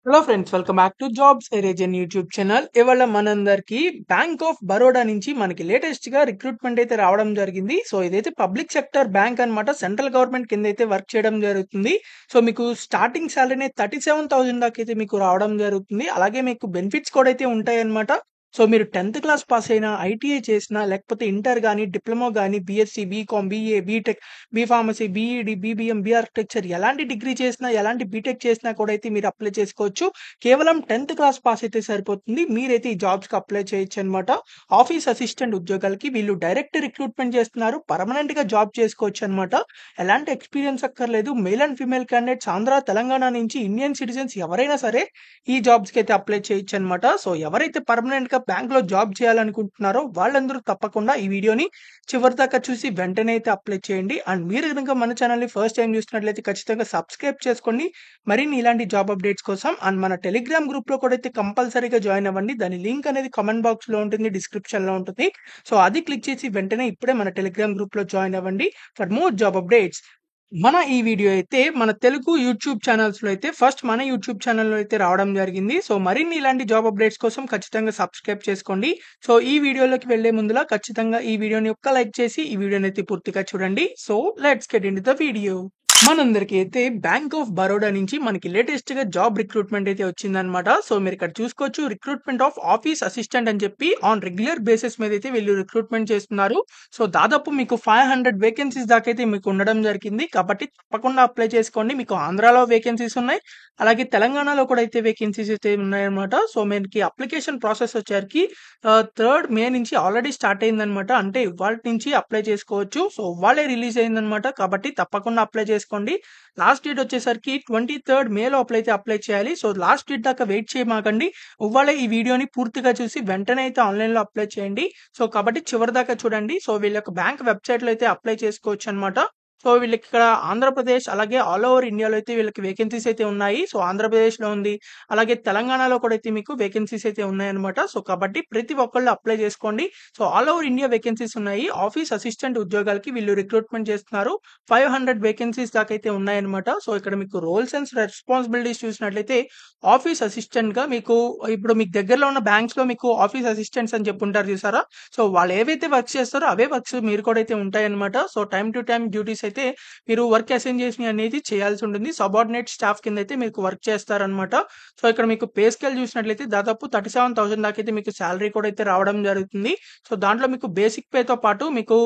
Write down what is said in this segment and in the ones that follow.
Hello friends, welcome back to jobs ఎరేజన్ YouTube channel. ఇవాళ మనందరికి బ్యాంక్ ఆఫ్ బరోడా నుంచి మనకి లేటెస్ట్ గా రిక్రూట్మెంట్ అయితే రావడం జరిగింది. సో ఇదైతే పబ్లిక్ సెక్టర్ బ్యాంక్ అన్నమాట. సెంట్రల్ గవర్నమెంట్ కింద అయితే వర్క్ చేయడం జరుగుతుంది. సో మీకు స్టార్టింగ్ సాలరీ 37,000 దాకా అయితే మీకు రావడం జరుగుతుంది. అలాగే మీకు బెనిఫిట్స్ కూడా అయితే ఉంటాయి అన్నమాట. సో మీరు 10th క్లాస్ పాస్ అయినా, ఐటీఐ చేసినా, లేకపోతే ఇంటర్ గానీ, డిప్లొమా గానీ, BSc, BCom, BA, BTech, B pharmacy, BEd, BBM, B architecture ఎలాంటి డిగ్రీ చేసినా, ఎలాంటి బీటెక్ చేసినా కూడా అయితే మీరు అప్లై చేసుకోవచ్చు. కేవలం 10th క్లాస్ పాస్ అయితే సరిపోతుంది. మీరైతే ఈ జాబ్స్‌కి అప్లై చేయొచ్చనమాట. ఆఫీస్ అసిస్టెంట్ ఉద్యోగాలకి వీళ్ళు డైరెక్ట్ రిక్రూట్‌మెంట్ చేస్తున్నారు. పర్మనెంట్‌గా జాబ్ చేసుకోవచ్చనమాట. ఎలాంటి ఎక్స్‌పీరియన్స్ అక్కర్లేదు. Male and female candidates Andhra, Telangana నుంచి ఇండియన్ సిటిజన్స్ ఎవరైనా సరే ఈ జాబ్స్‌కి అయితే అప్లై చేయొచ్చనమాట. సో ఎవరైతే పర్మనెంట్‌గా బ్యాంక్‌లో జాబ్ చేయాలనుకుంటున్నారో వాళ్ళందరూ తప్పకుండా ఈ వీడియోని చివరిదాకా చూసి వెంటనే అయితే అప్లై చేయండి. అండ్ మీరు గనుక మన ఛానల్‌ని ఫస్ట్ టైమ్ చూస్తున్నట్లయితే ఖచ్చితంగా సబ్స్క్రైబ్ చేసుకోండి. మరిన్ని ఇలాంటి జాబ్ అప్డేట్స్ కోసం. అండ్ మన టెలిగ్రామ్ గ్రూప్‌లో కూడా అయితే కంపల్సరీగా జాయిన్ అవ్వండి. దాని లింక్ అనేది కామెంట్ బాక్స్‌లో ఉంటుంది, డిస్క్రిప్షన్‌లో ఉంటుంది. సో అది క్లిక్ చేసి వెంటనే ఇప్పుడే మన టెలిగ్రామ్ గ్రూప్‌లో జాయిన్ అవ్వండి ఫర్ మోర్ జాబ్ అప్డేట్స్. ఈ వీడియో అయితే మన తెలుగు యూట్యూబ్ ఛానల్స్‌లో అయితే ఫస్ట్ మన యూట్యూబ్ ఛానల్‌లో అయితే రావడం జరిగింది. సో మరిన్ని ఇలాంటి జాబ్ అప్డేట్స్ కోసం ఖచ్చితంగా సబ్స్క్రైబ్ చేసుకోండి. సో ఈ వీడియోలోకి వెళ్ళే ముందులా ఖచ్చితంగా ఈ వీడియోని ఒక్క లైక్ చేసి ఈ వీడియోని అయితే పూర్తిగా చూడండి. So let's get into the video. మనందరికీ అయితే బ్యాంక్ ఆఫ్ బరోడా నుంచి మనకి లేటెస్ట్ గా జాబ్ రిక్రూట్మెంట్ అయితే వచ్చిందనమాట. సో మీరు ఇక్కడ చూసుకోవచ్చు, రిక్రూట్మెంట్ ఆఫ్ ఆఫీస్ అసిస్టెంట్ అని చెప్పి ఆన్ రెగ్యులర్ బేసిస్ మీద అయితే వీళ్ళు రిక్రూట్మెంట్ చేస్తున్నారు. సో దాదాపు మీకు 500 వేకెన్సీస్ దాకా అయితే మీకు ఉండడం జరిగింది. కాబట్టి తప్పకుండా అప్లై చేసుకోండి. మీకు ఆంధ్రాలో వేకెన్సీస్ ఉన్నాయి, అలాగే తెలంగాణలో కూడా అయితే వేకెన్సీస్ అయితే ఉన్నాయన్నమాట. సో మనకి అప్లికేషన్ ప్రాసెస్ వచ్చరికి 3rd మే నుంచి ఆల్రెడీ స్టార్ట్ అయిందనమాట. అంటే ఇవాళ నుంచి అప్లై చేసుకోవచ్చు. సో ఇవాళే రిలీజ్ అయిందనమాట. కాబట్టి తప్పకుండా అప్లై చేసుకోండి. లాస్ట్ డేట్ వచ్చేసరికి 23rd మే లోపల అయితే అప్లై చేయాలి. సో లాస్ట్ డేట్ దాకా వెయిట్ చేయమాకండి. ఇవాళ ఈ వీడియోని పూర్తిగా చూసి వెంటనే అయితే ఆన్లైన్‌లో అప్లై చేయండి. సో కాబట్టి చివరి దాకా చూడండి. సో వీళ్ళ యొక్క బ్యాంక్ వెబ్‌సైట్‌లో అయితే అప్లై చేసుకోవచ్చు అనమాట. సో వీళ్ళకి ఇక్కడ ఆంధ్రప్రదేశ్ అలాగే ఆల్ ఓవర్ ఇండియాలో అయితే వీళ్ళకి వేకెన్సీస్ అయితే ఉన్నాయి. సో ఆంధ్రప్రదేశ్‌లో ఉంది. అలాగే తెలంగాణలో కూడా అయితే మీకు వేకెన్సీస్ అయితే ఉన్నాయన్నమాట. సో కాబట్టి ప్రతి ఒక్కళ్ళు అప్లై చేసుకోండి. So all over India vacancies ఉన్నాయి. ఆఫీస్ అసిస్టెంట్ ఉద్యోగాలకి వీళ్ళు రిక్రూట్మెంట్ చేస్తున్నారు. 500 వేకెన్సీస్ దాకా అయితే ఉన్నాయన్నమాట. సో ఇక్కడ మీకు రోల్స్ అండ్ రెస్పాన్సిబిలిటీస్ చూసినట్లయితే ఆఫీస్ అసిస్టెంట్‌గా మీకు ఇప్పుడు మీకు దగ్గరలో ఉన్న బ్యాంక్స్‌లో మీకు ఆఫీస్ అసిస్టెంట్స్ అని చెప్పుంటారు చూసారా? సో వాళ్ళు ఏవైతే వర్క్స్ చేస్తారో అవే వర్క్స్ మీరు కూడా అయితే ఉంటాయన్నమాట. So time to time duties అయితే మీరు వర్క్ అసైన్ చేసినవి అనేది చేయాల్సి ఉంటుంది. సబార్డినేట్ స్టాఫ్ కింద అయితే మీకు వర్క్ చేస్తారనమాట. సో ఇక్కడ మీకు పే స్కేల్ చూసినట్లయితే దాదాపు 37,000 దాకా అయితే మీకు సాలరీ కూడా అయితే రావడం జరుగుతుంది. సో దాంట్లో మీకు బేసిక్ పేతో పాటు మీకు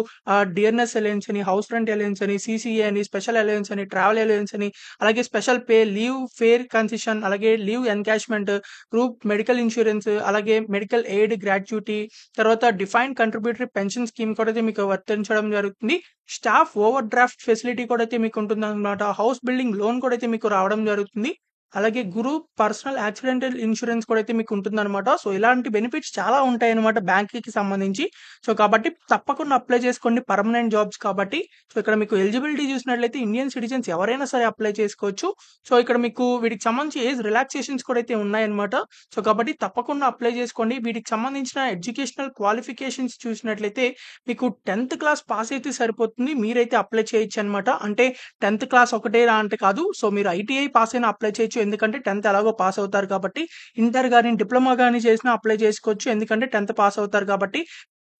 డియర్నెస్ అలయన్స్ అని, హౌస్ రెంట్ అలయన్స్ అని, సీసీఏ అని, స్పెషల్ అలయన్స్ అని, ట్రావెల్ అలయన్స్ అని, అలాగే special pay, leave fare concession, అలాగే leave encashment, group medical insurance, అలాగే మెడికల్ ఎయిడ్ గ్రాట్యుటీ, తర్వాత డిఫైన్డ్ కంట్రిబ్యూటరీ పెన్షన్ స్కీమ్ కూడా అయితే మీకు వర్తించడం జరుగుతుంది. స్టాఫ్ ఓవర్ డ్రాఫ్ట్ ఫెసిలిటీ కూడా అయితే మీకు ఉంటుందన్నమాట. హౌస్ బిల్డింగ్ లోన్ కూడా అయితే మీకు రావడం జరుగుతుంది. అలాగే గ్రూప్ పర్సనల్ యాక్సిడెంటల్ ఇన్సూరెన్స్ కూడా అయితే మీకు ఉంటుందన్నమాట. సో ఇలాంటి బెనిఫిట్స్ చాలా ఉంటాయన్నమాట బ్యాంక్‌కి సంబంధించి. సో కాబట్టి తప్పకుండా అప్లై చేసుకోండి, పర్మనెంట్ జాబ్స్ కాబట్టి. సో ఇక్కడ మీకు ఎలిజిబిలిటీ చూసినట్లయితే ఇండియన్ సిటిజన్స్ ఎవరైనా సరే అప్లై చేసుకోవచ్చు. సో ఇక్కడ మీకు వీటికి సంబంధించి ఏజ్ రిలాక్సేషన్స్ కూడా అయితే ఉన్నాయన్నమాట. సో కాబట్టి తప్పకుండా అప్లై చేసుకోండి. వీటికి సంబంధించిన ఎడ్యుకేషనల్ క్వాలిఫికేషన్స్ చూసినట్లయితే మీకు 10th క్లాస్ పాస్ అయితే సరిపోతుంది. మీరైతే అప్లై చేయొచ్చనమాట. అంటే 10th క్లాస్ ఒకటే రా అంటే కాదు. సో మీరు ఐటీఐ పాస్ అయినా అప్లై చేయొచ్చు. ఎందుకంటే 10th ఎలాగో పాస్ అవుతారు కాబట్టి. ఇంటర్ గాని, డిప్లొమా గాని చేసినా అప్లై చేసుకోవచ్చు. ఎందుకంటే 10th పాస్ అవుతారు కాబట్టి.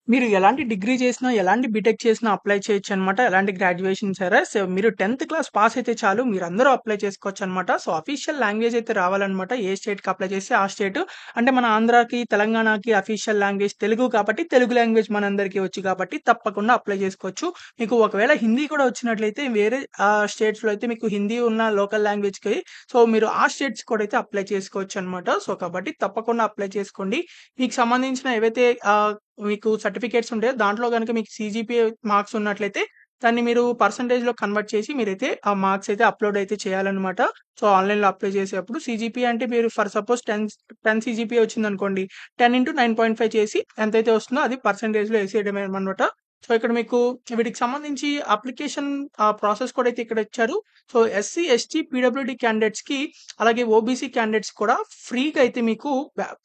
మీరు ఎలాంటి డిగ్రీ చేసినా, ఎలాంటి బీటెక్ చేసినా అప్లై చేయొచ్చనమాట. ఎలాంటి గ్రాడ్యుయేషన్ సరే. సో మీరు 10th క్లాస్ పాస్ అయితే చాలు. మీరందరూ అప్లై చేసుకోవచ్చనమాట. సో అఫీషియల్ లాంగ్వేజ్ అయితే రావాలనమాట. ఏ స్టేట్‌కి అప్లై చేస్తే ఆ స్టేట్. అంటే మన ఆంధ్రాకి, తెలంగాణకి అఫీషియల్ లాంగ్వేజ్ తెలుగు కాబట్టి, తెలుగు లాంగ్వేజ్ మనందరికీ వచ్చు కాబట్టి తప్పకుండా అప్లై చేసుకోవచ్చు. మీకు ఒకవేళ హిందీ కూడా వచ్చినట్లయితే వేరే స్టేట్స్‌లో అయితే మీకు హిందీ ఉన్న లోకల్ లాంగ్వేజ్‌కి సో మీరు ఆ స్టేట్స్ కూడా అయితే అప్లై చేసుకోవచ్చనమాట. సో కాబట్టి తప్పకుండా అప్లై చేసుకోండి. మీకు సంబంధించిన ఏవైతే మీకు సర్టిఫికేట్స్ ఉంటాయో దాంట్లో గనుక మీకు సీజీపీఏ మార్క్స్ ఉన్నట్లయితే దాన్ని మీరు పర్సెంటేజ్‌లో కన్వర్ట్ చేసి మీరైతే ఆ మార్క్స్ అయితే అప్‌లోడ్ అయితే చేయాలన్నమాట. సో ఆన్‌లైన్‌లో అప్లై చేసేటప్పుడు సీజీపీఏ అంటే మీరు ఫర్ సపోజ్ 10 సీజీపీఏ వచ్చిందనుకోండి. 10 ఇంటూ 9.5 చేసి ఎంతైతే వస్తుందో అది పర్సెంటేజ్‌లో ఏసేయడమే అనమాట. సో, ఇక్కడ మీకు వీటికి సంబంధించి అప్లికేషన్ ప్రాసెస్ కూడా అయితే ఇక్కడ ఇచ్చారు. సో, ఎస్సీ, ఎస్టీ, పీడబ్ల్యూడీ క్యాండిడేట్స్‌కి అలాగే ఓబీసీ క్యాండిడేట్స్ కూడా ఫ్రీగా అయితే మీకు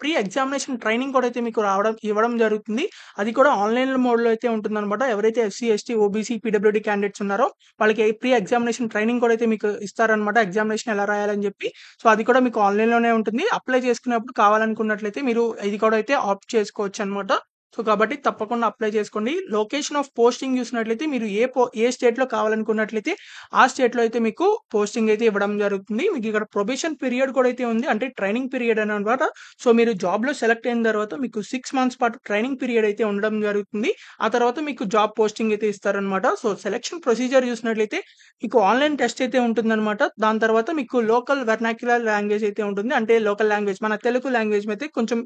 ప్రీ ఎగ్జామినేషన్ ట్రైనింగ్ కూడా అయితే మీకు ఇవ్వడం జరుగుతుంది. అది కూడా ఆన్‌లైన్ మోడ్‌లో అయితే ఉంటుందన్నమాట. ఎవరైతే SC, ST, OBC, PWD candidates ఉన్నారో వాళ్ళకి ప్రీ ఎగ్జామినేషన్ ట్రైనింగ్ కూడా అయితే మీకు ఇస్తారన్నమాట. ఎగ్జామినేషన్ ఎలా రాయాలని చెప్పి. సో, అది కూడా మీకు ఆన్‌లైన్‌లోనే ఉంటుంది. అప్లై చేసుకునేప్పుడు కావాలనుకున్నట్లయితే మీరు ఇది కూడా అయితే ఆప్ట్ చేసుకోవచ్చన్నమాట. సో, కాబట్టి తప్పకుండా అప్లై చేసుకోండి. లొకేషన్ ఆఫ్ పోస్టింగ్ చూసినట్లయితే మీరు ఏ స్టేట్‌లో కావాలనుకున్నట్లయితే ఆ స్టేట్‌లో అయితే మీకు పోస్టింగ్ అయితే ఇవ్వడం జరుగుతుంది. మీకు ఇక్కడ ప్రొబేషన్ పీరియడ్ కూడా అయితే ఉంది. అంటే ట్రైనింగ్ పీరియడ్ అనమాట. సో, మీరు జాబ్‌లో సెలెక్ట్ అయిన తర్వాత మీకు 6 మంత్స్ పాటు ట్రైనింగ్ పీరియడ్ అయితే ఉండడం జరుగుతుంది. ఆ తర్వాత మీకు జాబ్ పోస్టింగ్ అయితే ఇస్తారనమాట. సో, సెలక్షన్ ప్రొసీజర్ చూసినట్లయితే మీకు ఆన్‌లైన్ టెస్ట్ అయితే ఉంటుందనమాట. దాని తర్వాత మీకు లోకల్ వెర్నాక్యులర్ లాంగ్వేజ్ అయితే ఉంటుంది. అంటే లోకల్ లాంగ్వేజ్ మన తెలుగు లాంగ్వేజ్ అయితే కొంచెం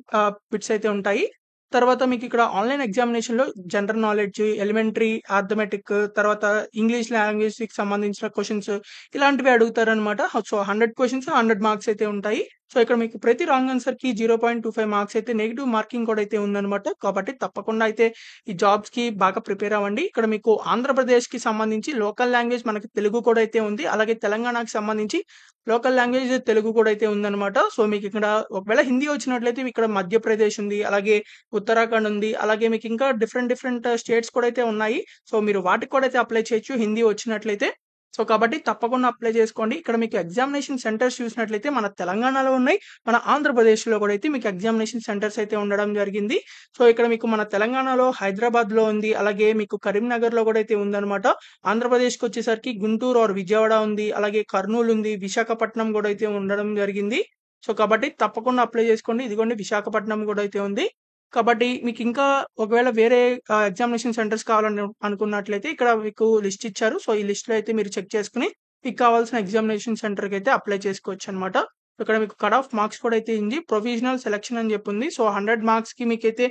బిట్స్ అయితే ఉంటాయి. తర్వాత మీకిక్కడ ఆన్‌లైన్ ఎగ్జామినేషన్‌లో జనరల్ నాలెడ్జ్, ఎలిమెంటరీ, అర్థమెటిక్ తర్వాత ఇంగ్లీష్ లాంగ్వేజ్‌కి సంబంధించిన క్వెషన్స్ ఇలాంటివి అడుగుతారనమాట. సో, 100 క్వెషన్స్ 100 మార్క్స్ అయితే ఉంటాయి. సో, ఇక్కడ మీకు ప్రతి రాంగ్ ఆన్సర్‌కి 0.25 మార్క్స్ అయితే నెగెటివ్ మార్కింగ్ కూడా అయితే ఉందనమాట. కాబట్టి తప్పకుండా అయితే ఈ జాబ్స్‌కి బాగా ప్రిపేర్ అవ్వండి. ఇక్కడ మీకు ఆంధ్రప్రదేశ్‌కి సంబంధించి లోకల్ లాంగ్వేజ్ మనకి తెలుగు కూడా అయితే ఉంది. అలాగే తెలంగాణకి సంబంధించి లోకల్ లాంగ్వేజ్ తెలుగు కూడా అయితే ఉందనమాట. సో, మీకిక్కడ ఒకవేళ హిందీ వచ్చినట్లయితే ఇక్కడ మధ్యప్రదేశ్ ఉంది. అలాగే ఉత్తరాఖండ్ ఉంది. అలాగే మీకింకా డిఫరెంట్ స్టేట్స్ కూడా అయితే ఉన్నాయి. సో, మీరు వాటికి కూడా అయితే అప్లై చేయొచ్చు హిందీ వచ్చినట్లయితే. సో, కాబట్టి తప్పకుండా అప్లై చేసుకోండి. ఇక్కడ మీకు ఎగ్జామినేషన్ సెంటర్స్ చూసినట్లయితే మన తెలంగాణలో ఉన్నాయి. మన ఆంధ్రప్రదేశ్‌లో కూడా అయితే మీకు ఎగ్జామినేషన్ సెంటర్స్ అయితే ఉండడం జరిగింది. సో, ఇక్కడ మీకు మన తెలంగాణలో హైదరాబాద్‌లో ఉంది. అలాగే మీకు కరీంనగర్‌లో కూడా అయితే ఉందనమాట. ఆంధ్రప్రదేశ్‌కొచ్చేసరికి గుంటూరు ఆర్ విజయవాడ ఉంది. అలాగే కర్నూలు ఉంది. విశాఖపట్నం కూడా అయితే ఉండడం జరిగింది. సో, కాబట్టి తప్పకుండా అప్లై చేసుకోండి. ఇదిగోండి విశాఖపట్నం కూడా అయితే ఉంది. కాబట్టి మీకింకా ఒకవేళ వేరే ఎగ్జామినేషన్ సెంటర్స్ కావాలని అనుకున్నట్లయితే ఇక్కడ మీకు లిస్ట్ ఇచ్చారు. సో, ఈ లిస్ట్‌లో అయితే మీరు చెక్ చేసుకొని మీకు కావాల్సిన ఎగ్జామినేషన్ సెంటర్‌కైతే అప్లై చేసుకోవచ్చనమాట. ఇక్కడ మీకు కట్ ఆఫ్ మార్క్స్ కూడా అయితే ఉంది. ప్రొవిజనల్ సెలక్షన్ అని చెప్పుంది. సో, 100 మార్క్స్‌కి మీకైతే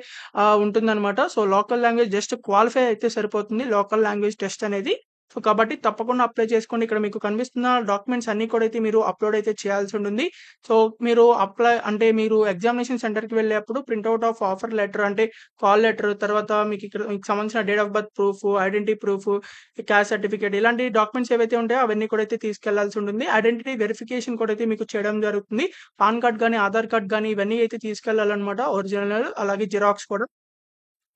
ఉంటుందనమాట. So, local language just qualify అయితే సరిపోతుంది. లోకల్ లాంగ్వేజ్ టెస్ట్ అనేది. సో, కాబట్టి తప్పకుండా అప్లై చేసుకోండి. ఇక్కడ మీకు కనిపిస్తున్న డాక్యుమెంట్స్ అన్నీ కూడా అయితే మీరు అప్‌లోడ్ అయితే చేయాల్సి ఉంటుంది. సో, మీరు మీరు ఎగ్జామినేషన్ సెంటర్‌కి వెళ్ళేప్పుడు ప్రింట్ ఆఫ్ ఆఫర్ లెటర్ అంటే కాల్ లెటర్ తర్వాత మీకు సంబంధించిన date of birth proof, identity proof, caste certificate ఇలాంటి డాక్యుమెంట్స్ ఏవైతే ఉంటాయో అవన్నీ కూడా అయితే తీసుకెళ్లాల్సి ఉంటుంది. ఐడెంటిటీ వెరిఫికేషన్ కూడా అయితే మీకు చేయడం జరుగుతుంది. పాన్ కార్డ్ గాని, ఆధార్ కార్డ్ గాని ఇవన్నీ అయితే తీసుకెళ్లాలన్నమాట. ఒరిజినల్ అలాగే జిరాక్స్ కూడా.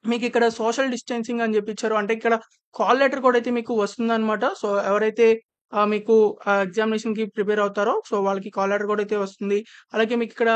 మీకిక్కడ సోషల్ డిస్టెన్సింగ్ అని జెప్పిచ్చారు. అంటే ఇక్కడ కాల్ లెటర్ కూడా అయితే మీకు వస్తుందనమాట. సో, ఎవరైతే మీకు ఎగ్జామినేషన్‌కి ప్రిపేర్ అవుతారో సో, వాళ్ళకి కాల్ లెటర్ కూడా అయితే వస్తుంది. అలాగే మీకిక్కడ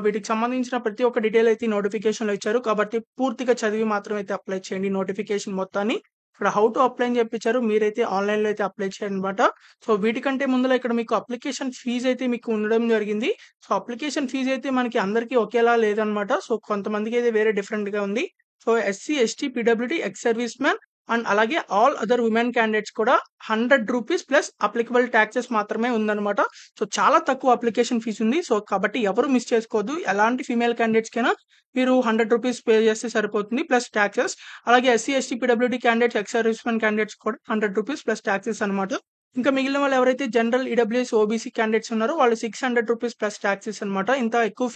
వీటికి సంబంధించిన ప్రతి ఒక్క డీటెయిల్ అయితే నోటిఫికేషన్‌లో ఇచ్చారు. కాబట్టి పూర్తిగా చదివి మాత్రం అయితే అప్లై చేయండి నోటిఫికేషన్ మొత్తాన్ని. ఇక్కడ హౌ టు అప్లై అని జెప్పిచ్చారు. మీరైతే ఆన్‌లైన్‌లో అయితే అప్లై చేయాలనమాట. సో, వీటికంటే ముందుల ఇక్కడ మీకు అప్లికేషన్ ఫీజ్ అయితే మీకు ఉండడం జరిగింది. సో, అప్లికేషన్ ఫీజ్ అయితే మనకి అందరికీ ఒకేలా లేదనమాట. సో, కొంతమందికైతే వేరే డిఫరెంట్‌గా ఉంది. So, SC, ST, PWD, X service man and అలాగే ఆల్ అదర్ వుమెన్ క్యాండిడేట్స్ కూడా ₹100 ప్లస్ అప్లికబుల్ టాక్సెస్ మాత్రమే ఉందన్నమాట. సో, చాలా తక్కువ అప్లికేషన్ ఫీస్ ఉంది. సో, కాబట్టి ఎవరు మిస్ చేసుకోవద్దు. ఎలాంటి ఫీమేల్ క్యాండిడేట్స్‌కైనా మీరు ₹100 పే చేస్తే సరిపోతుంది. Plus taxes. అలాగే SC, ST, PWD candidates, ex service man candidates కూడా ₹100 ప్లస్ టాక్సెస్ అనమాట. ఇంకా మిగిలిన వాళ్ళు ఎవరైతే జనరల్, ఈడబ్ల్యూఎస్, ఓబీసీ క్యాండిడేట్స్ ఉన్నారో వాళ్ళు ₹600 ప్లస్ టాక్సెస్ అనమాట. ఇంత ఎక్కువ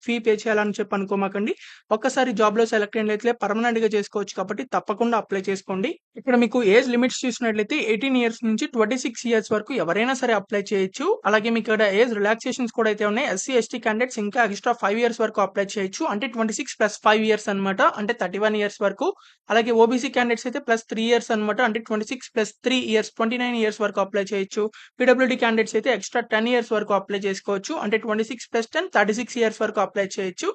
ఫీ పే చేయాలని చెప్పి అనుకోమాకండి. ఒక్కసారి జాబ్‌లో సెలెక్ట్ అయినట్లయితే పర్మనెంట్‌గా చేసుకోవచ్చు కాబట్టి తప్పకుండా అప్లై చేసుకోండి. ఇక్కడ మీకు ఏజ్ లిమిట్స్ చూసినట్లయితే 18 ఇయర్స్ నుంచి 26 ఇయర్స్ వరకు ఎవరైనా సరే అప్లై చేయొచ్చు. అలాగే మీకు ఇక్కడ ఏజ్ రిలాక్సేషన్స్ కూడా అయితే ఉన్నాయి. ఎస్సీ, ఎస్టీ క్యాండిడేట్స్ ఇంకా ఎక్స్‌ట్రా 5 ఇయర్స్ వరకు అప్లై చేయొచ్చు. అంటే 26 ప్లస్ 5 ఇయర్స్ అనమాట. అంటే 31 ఇయర్స్ వరకు. అలాగే ఓబీసీ క్యాండిడేట్స్ అయితే ప్లస్ 3 ఇయర్స్ అనమాట. అంటే 26 ప్లస్ 3 ఇయర్స్ 29 ఇయర్స్ వరకు అప్లై చేయొచ్చు. పీడబ్ల్యూడీ క్యాండిడేట్స్ అయితే ఎక్స్‌ట్రా 10 ఇయర్స్ వరకు అప్లై చేసుకోవచ్చు. అంటే 26 ప్లస్ 10 36 ఇయర్స్ వరకు అప్లై చేయొచ్చు.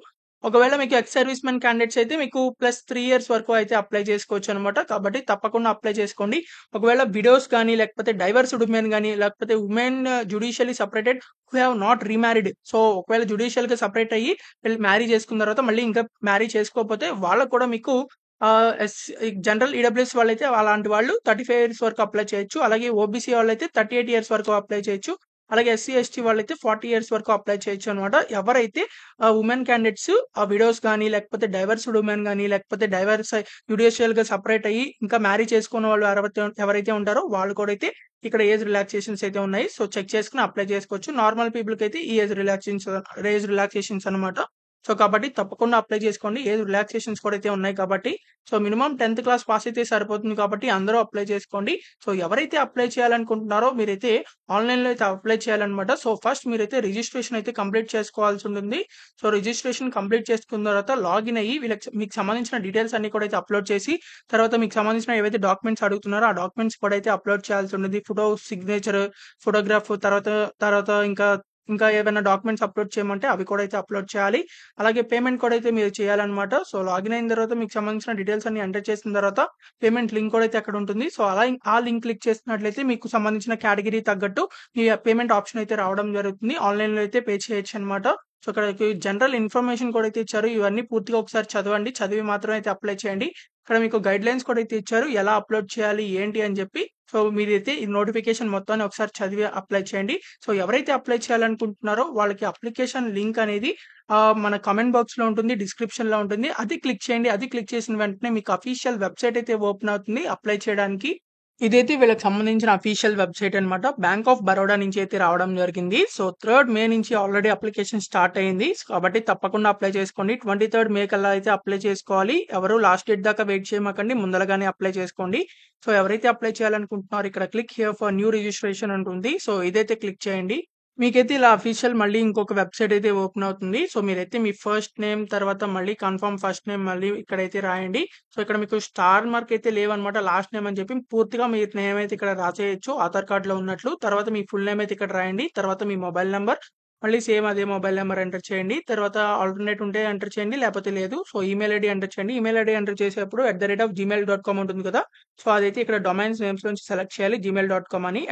ఒకవేళ మీకు ఎక్స్ సర్వీస్ మెన్ క్యాండిడేట్స్ అయితే మీకు ప్లస్ 3 ఇయర్స్ వరకు అయితే అప్లై చేసుకోవచ్చు అనమాట. కాబట్టి తప్పకుండా అప్లై చేసుకోండి. ఒకవేళ విడోస్ గాని, లేకపోతే డైవర్స్డ్ వుమెన్ గాని, లేకపోతే women judicially separated who have not remarried. So, ఒకవేళ జ్యుడిషియల్‌గా సెపరేట్ అయ్యి మ్యారీ చేసుకున్న తర్వాత మళ్ళీ ఇంకా మ్యారీ చేసుకోకపోతే వాళ్ళకి కూడా మీకు ఆహ్, ఎస్ జనరల్ ఈడబ్ల్యూఎస్ వాళ్ళైతే అలాంటి వాళ్ళు 35 ఇయర్స్ వరకు అప్లై చేయొచ్చు. అలాగే ఓబీసీ వాళ్ళైతే 38 ఇయర్స్ వరకు అప్లై చేయొచ్చు. అలాగే ఎస్సీ, ఎస్టీ వాళ్ళైతే 40 ఇయర్స్ వరకు అప్లై చేయొచ్చు అనమాట. ఎవరైతే వుమెన్ క్యాండిడేట్స్ విడోస్ గాని, లేకపోతే డైవర్స్డ్ వుమెన్ గాని, లేకపోతే జ్యుడిషియల్‌గా సెపరేట్ అయ్యి ఇంకా మ్యారీ చేసుకున్న వాళ్ళు ఎవరైతే ఉంటారో వాళ్ళు కూడా అయితే ఇక్కడ ఏజ్ రిలాక్సేషన్స్ అయితే ఉన్నాయి. సో, చెక్ చేసుకొని అప్లై చేసుకోవచ్చు. నార్మల్ పీపుల్‌కైతే ఈ ఏజ్ రిలాక్సేషన్స్ అనమాట. సో, కాబట్టి తప్పకుండా అప్లై చేసుకోండి. ఏజ్ రిలాక్సేషన్స్ కూడా అయితే ఉన్నాయి కాబట్టి. సో, మినిమమ్ 10థ్ క్లాస్ పాస్ అయితే సరిపోతుంది కాబట్టి అందరూ అప్లై చేసుకోండి. సో, ఎవరైతే అప్లై చేయాలనుకుంటున్నారో మీరైతే ఆన్‌లైన్‌లో అయితే అప్లై చేయాలన్నమాట. సో, ఫస్ట్ మీరైతే రిజిస్ట్రేషన్ అయితే కంప్లీట్ చేసుకోవాల్సి ఉంటుంది. సో, రిజిస్ట్రేషన్ కంప్లీట్ చేసుకున్న తర్వాత లాగిన్ అయ్యి మీకు సంబంధించిన డీటెయిల్స్ అన్నీ కూడా అయితే అప్లోడ్ చేసి, తర్వాత మీకు సంబంధించిన ఏవైతే డాక్యుమెంట్స్ అడుగుతున్నారో ఆ డాక్యుమెంట్స్ కూడా అయితే అప్లోడ్ చేయాల్సి ఉంటుంది. ఫోటో, సిగ్నేచర్, ఫోటోగ్రాఫ్ తర్వాత తర్వాత ఇంకా ఏవైనా డాక్యుమెంట్స్ అప్లోడ్ చేయమంటే అవి కూడా అయితే అప్లోడ్ చేయాలి. అలాగే పేమెంట్ కూడా అయితే మీరు చేయాలన్నమాట. సో, లాగిన్ అయిన తర్వాత మీకు సంబంధించిన డీటెయిల్స్ అన్ని ఎంటర్ చేసిన తర్వాత పేమెంట్ లింక్ కూడా అయితే అక్కడ ఉంటుంది. సో, ఆ లింక్ క్లిక్ చేసినట్లయితే మీకు సంబంధించిన కేటగిరీ తగ్గట్టు మీ పేమెంట్ ఆప్షన్ అయితే రావడం జరుగుతుంది. ఆన్‌లైన్‌లో అయితే పే చేయొచ్చన్నమాట. సో, ఇక్కడకి జనరల్ ఇన్ఫర్మేషన్ కూడా అయితే ఇచ్చారు. ఇవన్నీ పూర్తిగా ఒకసారి చదవండి. చదివి మాత్రమే అయితే అప్లై చేయండి. ఇక్కడ మీకు గైడ్‌లైన్స్ కూడా అయితే ఇచ్చారు. ఎలా అప్లోడ్ చేయాలి, ఏంటి అని చెప్పి. సో, మీరైతే ఈ నోటిఫికేషన్ మొత్తాన్ని ఒకసారి చదివి అప్లై చేయండి. సో, ఎవరైతే అప్లై చేయాలనుకుంటున్నారో వాళ్ళకి అప్లికేషన్ లింక్ అనేది మన కామెంట్ బాక్స్‌లో ఉంటుంది. డిస్క్రిప్షన్‌లో ఉంటుంది. అది క్లిక్ చేయండి. అది క్లిక్ చేసిన వెంటనే మీకు అఫీషియల్ వెబ్‌సైట్ అయితే ఓపెన్ అవుతుంది అప్లై చేయడానికి. ఇదైతే వీళ్ళకి సంబంధించిన అఫీషియల్ వెబ్‌సైట్ అన్నమాట. బ్యాంక్ ఆఫ్ బరోడా నుంచి అయితే రావడం జరిగింది. సో, 3 మే నుంచి ఆల్రెడీ అప్లికేషన్ స్టార్ట్ అయింది. కాబట్టి తప్పకుండా అప్లై చేసుకోండి. 23 మే కల్లా అయితే అప్లై చేసుకోవాలి. ఎవరు లాస్ట్ డేట్ దాకా వెయిట్ చేయమాకండి. ముందలగానే అప్లై చేసుకోండి. సో, ఎవరైతే అప్లై చేయాలనుకుంటున్నారో ఇక్కడ click here for new registration ఉంటుంది. సో, ఇదైతే క్లిక్ చేయండి. మీకైతే ఇలా అఫీషియల్ మళ్ళీ ఇంకొక వెబ్‌సైట్ అయితే ఓపెన్ అవుతుంది. సో, మీరైతే మీ ఫస్ట్ నేమ్ తర్వాత మళ్ళీ కన్ఫర్మ్ ఫస్ట్ నేమ్ మళ్ళీ ఇక్కడైతే రాయండి. సో, ఇక్కడ మీకు స్టార్ మార్క్ అయితే లేవన్నమాట. లాస్ట్ నేమ్ అని చెప్పి పూర్తిగా మీ నేమ్ అయితే ఇక్కడ రాసేయొచ్చు ఆధార్ కార్డ్‌లో ఉన్నట్లు. తర్వాత మీ ఫుల్ నేమ్ అయితే ఇక్కడ రాయండి. తర్వాత మీ మొబైల్ నంబర్ మళ్ళీ సేమ్ అదే మొబైల్ నంబర్ ఎంటర్ చేయండి. తర్వాత ఆల్టర్‌నేట్ ఉంటే ఎంటర్ చేయండి. లేకపోతే లేదు. సో, ఈమెయిల్ ఐడీ ఎంటర్ చేయండి. ఈమెయిల్ ఐడీ ఎంటర్ చేసేటప్పుడు @gmail.com ఉంటుంది కదా! సో, అదైతే ఇక్కడ డొమైన్స్ నేమ్స్ నుంచి సెలెక్ట్ చేయాలి gmail.com అని.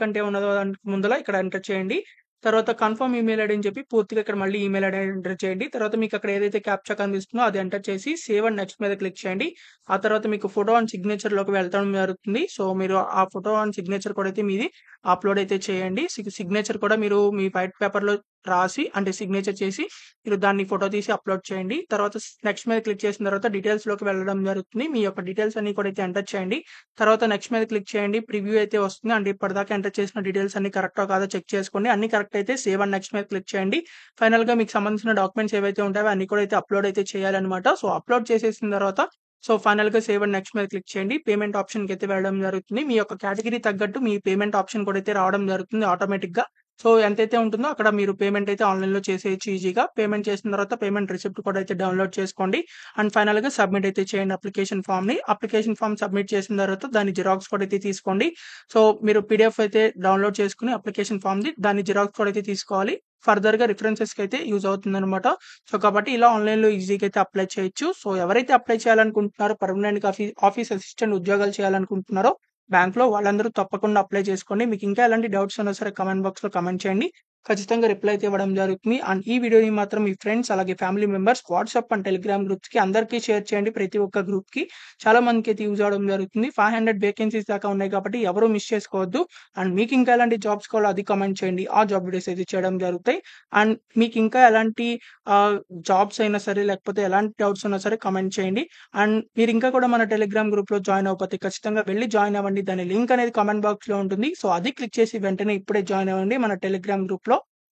కంటే ఉన్న దానికి ముందల ఇక్కడ ఎంటర్ చేయండి. తర్వాత కన్ఫర్మ్ ఈమెయిల్ ఐడీ అని చెప్పి పూర్తిగా ఇక్కడ మళ్ళీ ఈమెయిల్ ఐడీ ఎంటర్ చేయండి. తర్వాత మీకు అక్కడ ఏదైతే క్యాప్చా కనిపిస్తుందో అది ఎంటర్ చేసి సేవ్ అండ్ నెక్స్ట్ మీద క్లిక్ చేయండి. ఆ తర్వాత మీకు ఫోటో అండ్ సిగ్నేచర్‌లోకి వెళ్ళటం జరుగుతుంది. సో, మీరు ఆ ఫోటో అండ్ సిగ్నేచర్ కూడా అయితే మీది అప్‌లోడ్ అయితే చేయండి. సిగ్నేచర్ కూడా మీరు మీ వైట్ పేపర్‌లో రాసి అంటే సిగ్నేచర్ చేసి మీరు దాన్ని ఫోటో తీసి అప్‌లోడ్ చేయండి. తర్వాత నెక్స్ట్ మీద క్లిక్ చేసిన తర్వాత డీటెయిల్స్‌లోకి వెళ్ళడం జరుగుతుంది. మీ యొక్క డీటెయిల్స్ అన్నీ కూడా అయితే ఎంటర్ చేయండి. తర్వాత నెక్స్ట్ మీద క్లిక్ చేయండి. ప్రివ్యూ అయితే వస్తుంది. అంటే ఇప్పటిదాకా ఎంటర్ చేసిన డీటెయిల్స్ అన్నీ కరెక్టో కాదో చెక్ చేసుకోండి. అన్నీ కరెక్ట్ అయితే సేవ్ అండ్ నెక్స్ట్ మీద క్లిక్ చేయండి. ఫైనల్‌గా మీకు సంబంధించిన డాక్యుమెంట్స్ ఏవైతే ఉంటాయో అన్నీ కూడా అయితే అప్‌లోడ్ అయితే చేయాలన్నమాట. సో, అప్‌లోడ్ చేసేసిన తర్వాత సో, ఫైనల్‌గా సేవ్ అండ్ నెక్స్ట్ మీద క్లిక్ చేయండి. పేమెంట్ ఆప్షన్‌కి అయితే వెళ్ళడం జరుగుతుంది. మీ యొక్క కేటగిరీ తగ్గట్టు మీ పేమెంట్ ఆప్షన్ కూడా అయితే రావడం జరుగుతుంది ఆటోమేటిక్‌గా. సో, ఎంతైతే ఉంటుందో అక్కడ మీరు పేమెంట్ అయితే ఆన్‌లైన్‌లో చేసేయొచ్చు ఈజీగా. పేమెంట్ చేసిన తర్వాత పేమెంట్ రిసిప్ట్ కూడా అయితే డౌన్‌లోడ్ చేసుకోండి. అండ్ ఫైనల్‌గా సబ్మిట్ అయితే చేయండి అప్లికేషన్ ఫార్మ్‌ని. అప్లికేషన్ ఫార్మ్ సబ్మిట్ చేసిన తర్వాత దాని జిరాక్స్ కూడా అయితే తీసుకోండి. సో, మీరు పీడీఎఫ్ అయితే డౌన్‌లోడ్ చేసుకొని అప్లికేషన్ ఫార్మ్‌ది దాని జిరాక్స్ కూడా అయితే తీసుకోవాలి. ఫర్దర్‌గా రిఫరెన్సెస్‌కి అయితే యూజ్ అవుతుందన్నమాట. సో, కాబట్టి ఇలా ఆన్‌లైన్‌లో ఈజీగా అయితే అప్లై చేయొచ్చు. సో, ఎవరైతే అప్లై చేయాలనుకుంటున్నారో పర్మనెంట్‌గా ఆఫీస్ అసిస్టెంట్ ఉద్యోగాలు చేయాలనుకుంటున్నారో బ్యాంక్‌లో వాళ్ళందరూ తప్పకుండా అప్లై చేసుకోండి. మీకు ఇంకా ఎలాంటి డౌట్స్ ఉన్నా సరే కామెంట్ బాక్స్‌లో కామెంట్ చేయండి. ఖచ్చితంగా రిప్లై అయితే ఇవ్వడం జరుగుతుంది. అండ్ ఈ వీడియోని మాత్రం మీ ఫ్రెండ్స్ అలాగే family members WhatsApp and Telegram గ్రూప్స్‌కి అందరికీ షేర్ చేయండి. ప్రతి ఒక్క గ్రూప్‌కి చాలా మందికైతే యూజ్ అవ్వడం జరుగుతుంది. 500 వేకెన్సీస్ దాకా ఉన్నాయి కాబట్టి ఎవరు మిస్ చేసుకోవద్దు. అండ్ మీకు ఇంకా ఎలాంటి జాబ్స్ కావాలో అది కామెంట్ చేయండి. ఆ జాబ్ వీడియోస్ అయితే చేయడం జరుగుతాయి. అండ్ మీకు ఇంకా ఎలాంటి ఆహ్, జాబ్స్ అయినా సరే లేకపోతే ఎలాంటి డౌట్స్ ఉన్నా సరే కామెంట్ చేయండి. అండ్ మీరు ఇంకా కూడా మన టెలిగ్రామ్ గ్రూప్‌లో జాయిన్ అవ్వకపోతే ఖచ్చితంగా వెళ్లి జాయిన్ అవ్వండి. దాని లింక్ అనేది కామెంట్ బాక్స్‌లో ఉంటుంది. సో, అది క్లిక్ చేసి వెంటనే ఇప్పుడే జాయిన్ అవ్వండి మన టెలిగ్రామ్ గ్రూప్‌లో.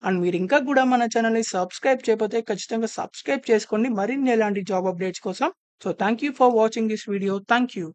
అండ్ మీరు ఇంకా కూడా మన ఛానెల్‌ని సబ్స్క్రైబ్ చేయకపోతే ఖచ్చితంగా సబ్స్క్రైబ్ చేసుకోండి. మరిన్ని ఇలాంటి జాబ్ అప్డేట్స్ కోసం. So, thank you for watching this video. Thank you.